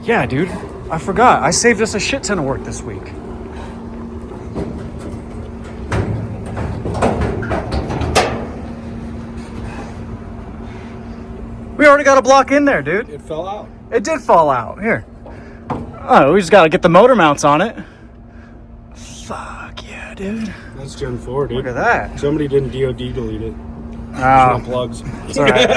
Yeah, dude. I forgot. I saved us a shit ton of work this week. We already got a block in there, dude. It fell out. It did fall out. Here. Oh, we just got to get the motor mounts on it. Fuck yeah, dude. That's Gen 4, dude. Look at that. Somebody didn't DOD delete it. Oh. No plugs. It's all right.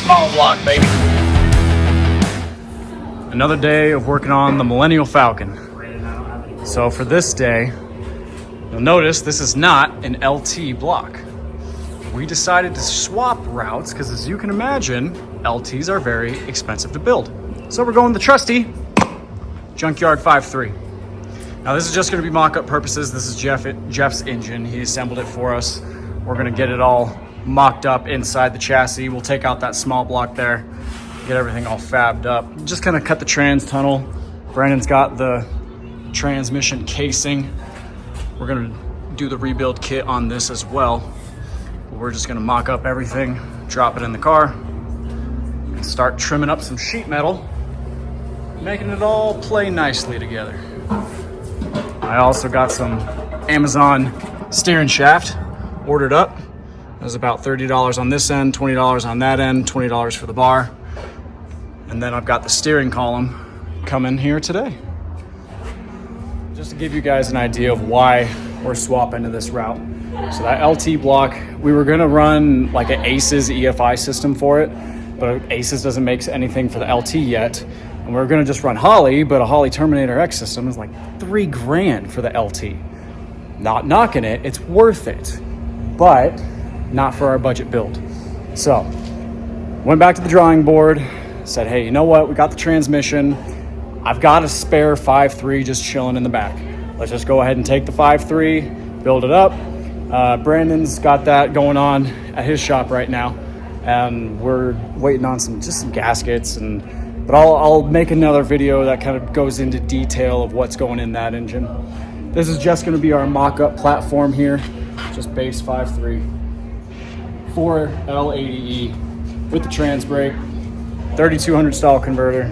Small block, baby. Another day of working on the Millennial Falcon. So for this day, you'll notice this is not an LT block. We decided to swap routes because, as you can imagine, LTs are very expensive to build. So we're going the trusty Junkyard 5.3. Now this is just going to be mock-up purposes. This is Jeff's engine. He assembled it for us. We're going to get it all mocked up inside the chassis. We'll take out that small block there, get everything all fabbed up. Just gonna cut the trans tunnel. Brandon's got the transmission casing. We're gonna do the rebuild kit on this as well. We're just gonna mock up everything, drop it in the car, and start trimming up some sheet metal, making it all play nicely together. I also got some Amazon steering shaft ordered up. It was about $30 on this end, $20 on that end, $20 for the bar. And then I've got the steering column coming here today. Just to give you guys an idea of why we're swapping to this route. So that LT block, we were gonna run like an ACES EFI system for it, but ACES doesn't make anything for the LT yet. And we're gonna just run Holley, but a Holley Terminator X system is like $3,000 for the LT. Not knocking it, it's worth it, but not for our budget build. So went back to the drawing board, said, hey, you know what? We got the transmission. I've got a spare 5.3 just chilling in the back. Let's just go ahead and take the 5.3, build it up. Brandon's got that going on at his shop right now. And we're waiting on some gaskets, but I'll make another video that kind of goes into detail of what's going in that engine. This is just gonna be our mock-up platform here. Just base 5.3. 4L80E with the trans brake, 3200 style converter.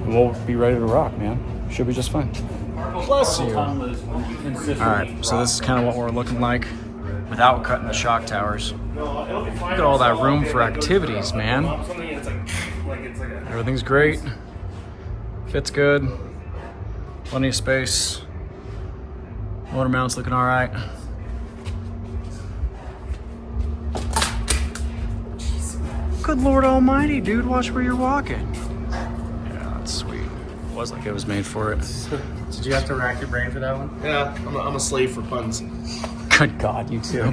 And we'll be ready to rock, man. Should be just fine. Bless you. All right, so this is kind of what we're looking like without cutting the shock towers. Look at all that room for activities, man. Everything's great. Fits good. Plenty of space. Motor mount's looking all right. Good Lord Almighty, dude, watch where you're walking. Yeah, that's sweet. It was like it was made for it. Did you have to rack your brain for that one? Yeah, I'm a slave for puns. Good God, you too.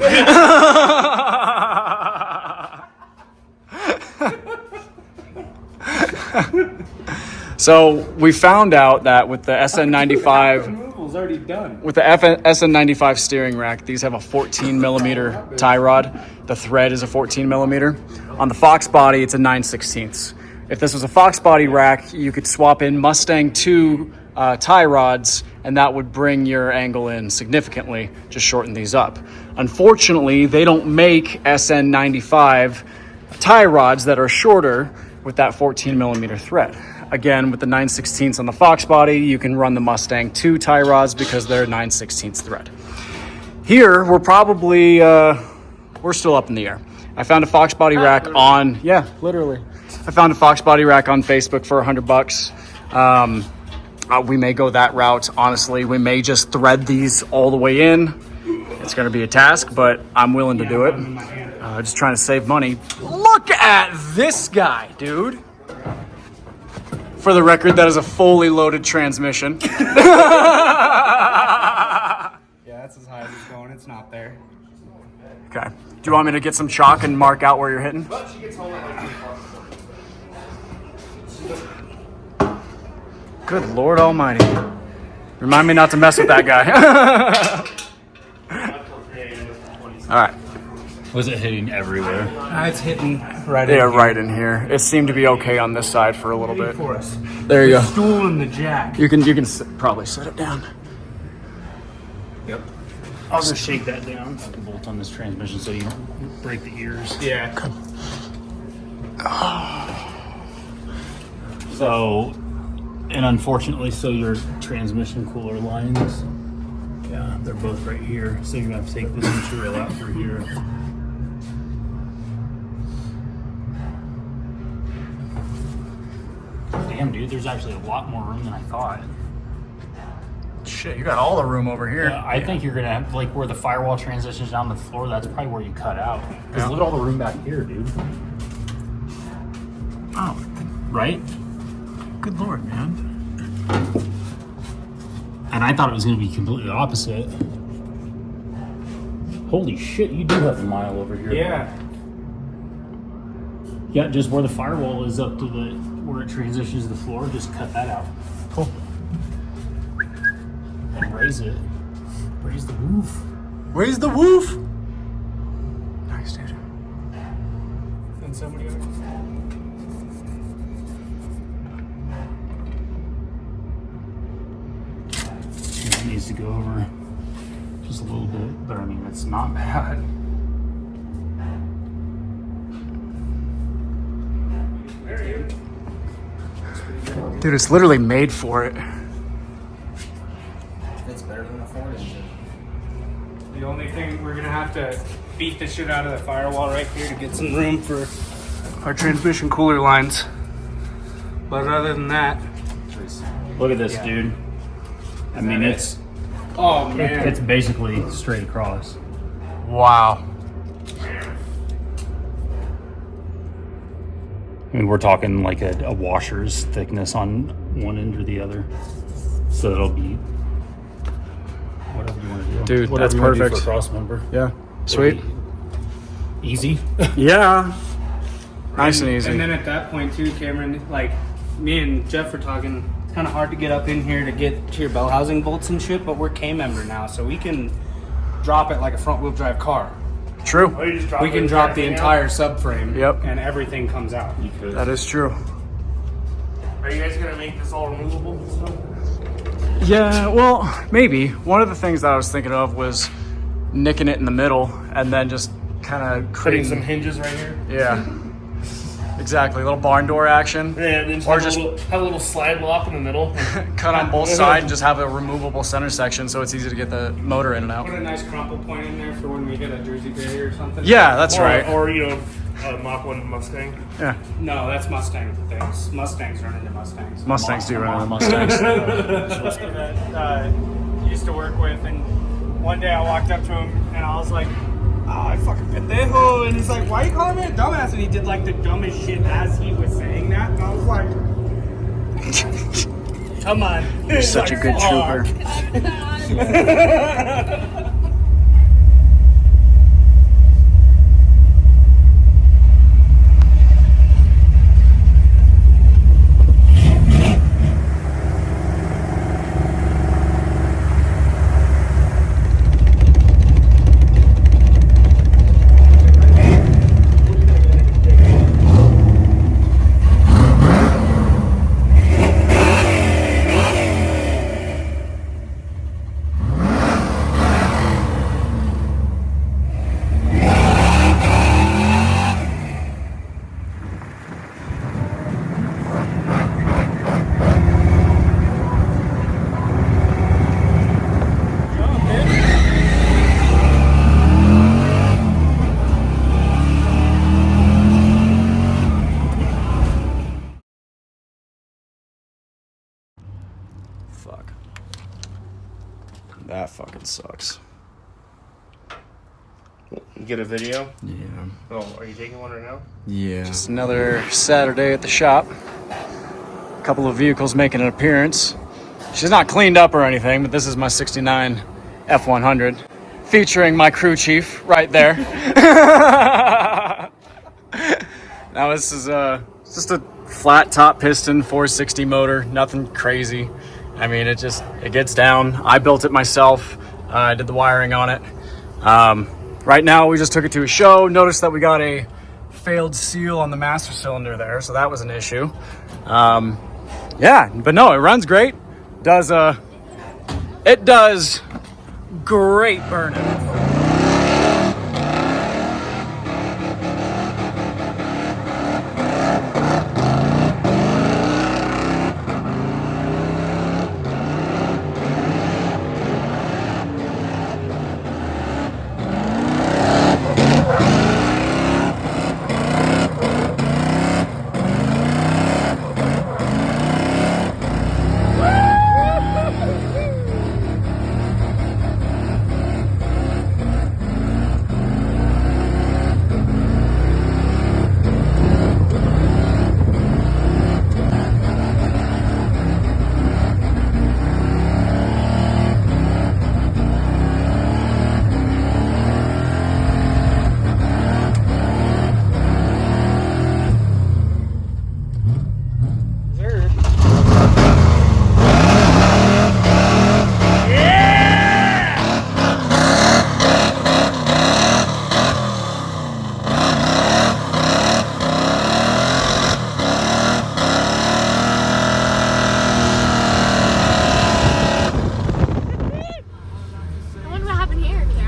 So we found out that with the SN95, already done. with the SN95 steering rack, these have a 14 millimeter tie rod. The thread is a 14 millimeter. On the Fox body, it's a 9/16. If this was a Fox body rack, you could swap in Mustang 2 tie rods, and that would bring your angle in significantly, just shorten these up. Unfortunately, they don't make SN95 tie rods that are shorter with that 14 millimeter thread. Again, with the 9/16 on the Fox body, you can run the Mustang 2 tie rods because they're 9/16 thread. Here, we're probably, we're still up in the air. I found a Fox body rack on, yeah, literally. I found a Fox body rack on Facebook for $100. We may go that route, honestly. We may just thread these all the way in. It's gonna be a task, but I'm willing to do it. Just trying to save money. Look at this guy, dude. For the record, that is a fully loaded transmission. Yeah, that's as high as it's going. It's not there. Okay. Do you want me to get some chalk and mark out where you're hitting? Good Lord Almighty. Remind me not to mess with that guy. All right. Was it hitting everywhere? It's hitting right Yeah, in here. right in here. It seemed to be okay on this side for a little bit. For us. There you The go. stool and the jack. You can probably set it down. Yep. I'll just shake that down. I can bolt on this transmission so you don't break the ears. Yeah. So, and unfortunately, so your transmission cooler lines, yeah, they're both right here. So you're gonna have to take this material out through here. Damn, dude, there's actually a lot more room than I thought. Shit, you got all the room over here. I think you're gonna have, like, where the firewall transitions down to the floor, that's probably where you cut out. Because Yeah. look at all the room back here, dude. Oh, Right? good lord, man. And I thought it was gonna be completely opposite. Holy shit, you do have a mile over here. Yeah. Yeah, just where the firewall is up to where it transitions to the floor, just cut that out. Cool. And raise it. Raise the roof. Raise the roof. Nice, dude. And somebody else. It needs to go over just a little bit, but I mean, it's not bad. Dude, it's literally made for it. It's better than the Ford engine. The only thing, we're gonna have to beat the shit out of the firewall right here to get some room for our transmission cooler lines. But other than that, Look at this, Yeah. dude. I mean, that it's oh man, it's basically straight across. Wow. I mean, we're talking like a washer's thickness on one end or the other. So it'll be whatever you want to do. Dude, Whatever that's you wanna do perfect. for a cross member. Yeah. Sweet. Easy. Yeah. Nice and easy. And then at that point too, Cameron, like me and Jeff were talking, it's kind of hard to get up in here to get to your bell housing bolts and shit, but we're K-member now, so we can drop it like a front wheel drive car. True. We can drop the entire subframe. Yep. And everything comes out. You could. That is true. Are you guys gonna make this all removable? Yeah, well, maybe. One of the things that I was thinking of was nicking it in the middle and then just kind of Putting some creating. hinges right here. Yeah. Exactly. A little barn door action. Yeah, and then Or just, have a little slide lock in the middle. Cut on both sides and just have a removable center section so it's easy to get the motor in and out. Put a nice crumple point in there for when we hit a Jersey Bay or something. Yeah, that's right. Or you know, Mach 1 Mustang. Yeah. No, that's Mustang things. Mustangs run into Mustangs. Mustangs do run into Mustangs. That used to work with, and one day I walked up to him and I was like, "Oh, I fucking pendejo," and he's like, "Why are you calling me a dumbass?" And he did like the dumbest shit as he was saying that, and I was like, "Come on, You're such a good trooper. Fuck. That fucking sucks. Get a video. Yeah. Oh, are you taking one right now? Yeah. Just another Saturday at the shop. A couple of vehicles making an appearance. She's not cleaned up or anything, but this is my 69 F100 featuring my crew chief right there. Now this is just a flat top piston 460 motor, nothing crazy. I mean, it gets down. I built it myself. I did the wiring on it. Right now, we just took it to a show. Noticed that we got a failed seal on the master cylinder there, so that was an issue. Yeah, but no, it runs great. It does great burnout.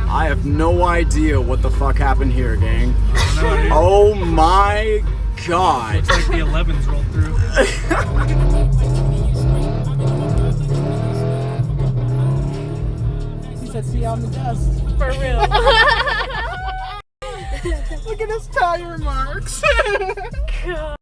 I have no idea what the fuck happened here, gang. Oh my god. Looks like the 11s rolled through. He said, see you on the desk. For real. Look at his tire marks. God.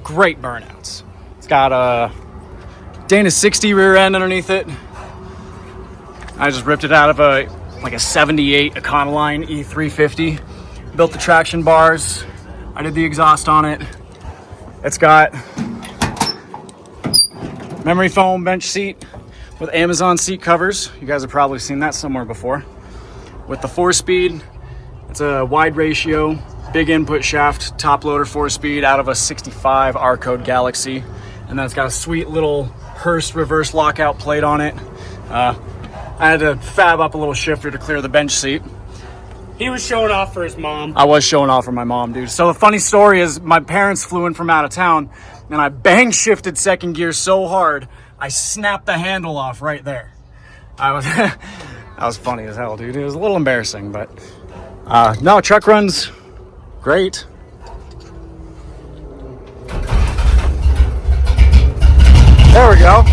Great burnouts. It's got a Dana 60 rear end underneath it. I just ripped it out of a 78 Econoline E350. Built the traction bars. I did the exhaust on it. It's got memory foam bench seat with Amazon seat covers. You guys have probably seen that somewhere before. With the 4-speed, it's a wide ratio, big input shaft, top loader 4-speed out of a 65 R-Code Galaxy. And then it's got a sweet little Hurst reverse lockout plate on it. I had to fab up a little shifter to clear the bench seat. He was showing off for his mom. I was showing off for my mom, dude. So the funny story is my parents flew in from out of town and I bang shifted second gear so hard, I snapped the handle off right there. That was funny as hell, dude. It was a little embarrassing, but no, truck runs great. There we go.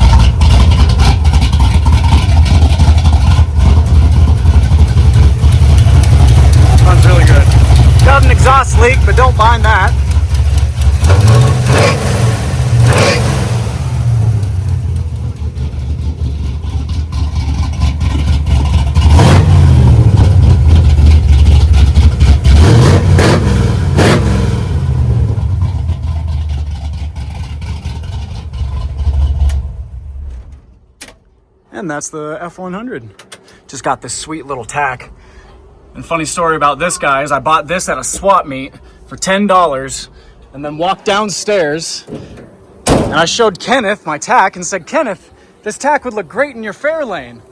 Runs really good. Got an exhaust leak, but don't mind that. And that's the F100. Just got this sweet little tack. And funny story about this, guy, is I bought this at a swap meet for $10 and then walked downstairs and I showed Kenneth my tack and said, Kenneth, this tack would look great in your fair lane.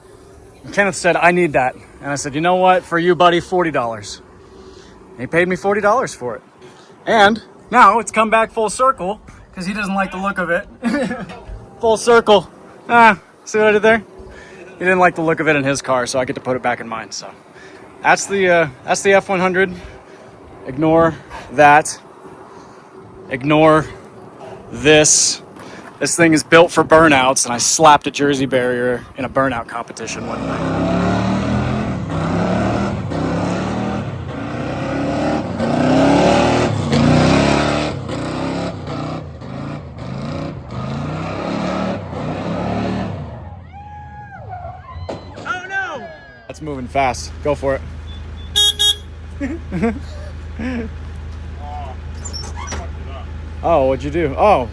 And Kenneth said, I need that. And I said, you know what? For you, buddy, $40. And he paid me $40 for it. And now it's come back full circle because he doesn't like the look of it. Full circle. See what I did there? He didn't like the look of it in his car, so I get to put it back in mine. So that's the F100. Ignore that. Ignore this. This thing is built for burnouts, and I slapped a jersey barrier in a burnout competition one night. That's moving fast. Go for it. Oh, what'd you do? Oh.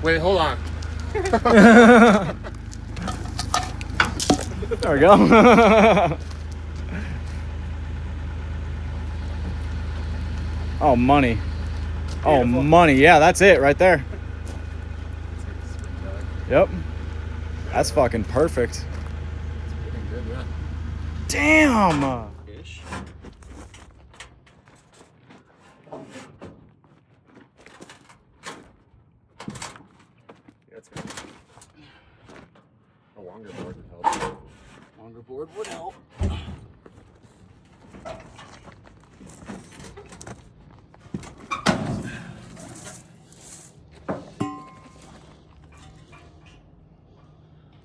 Wait, hold on. There we go. Oh, money. Oh, money. Yeah, that's it right there. Yep. That's fucking perfect. Damn. Ish. That's good. A longer board would help. Longer board would help.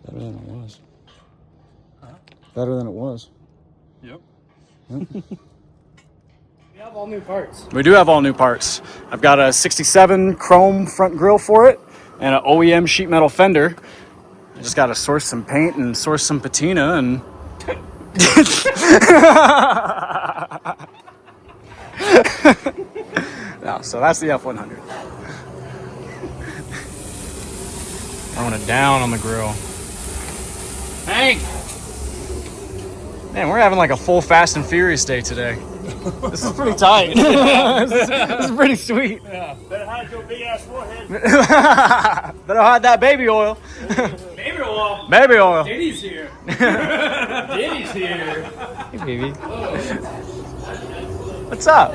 Better than it was. Better than it was. Yep. We have all new parts. We do have all new parts. I've got a 67 chrome front grille for it and an OEM sheet metal fender. I just got to source some paint and source some patina and... No, so that's the F100. Throwing it down on the grill. Hank! Man, we're having like a full Fast and Furious day today. This is pretty tight. This is pretty sweet. Yeah. Better hide your big ass forehead. Better hide that baby oil. Baby oil. Baby oil. Diddy's here. Diddy's here. Hey, baby. What's up?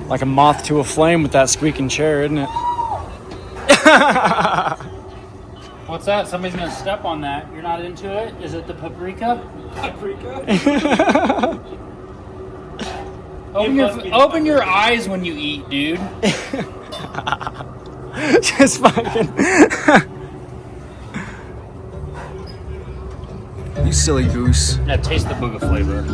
Like a moth to a flame with that squeaking chair, isn't it? What's that? Somebody's gonna step on that. You're not into it? Is it the paprika? Paprika. Open your eyes when you eat, dude. Just fucking. You silly goose. Yeah, taste the booga flavor.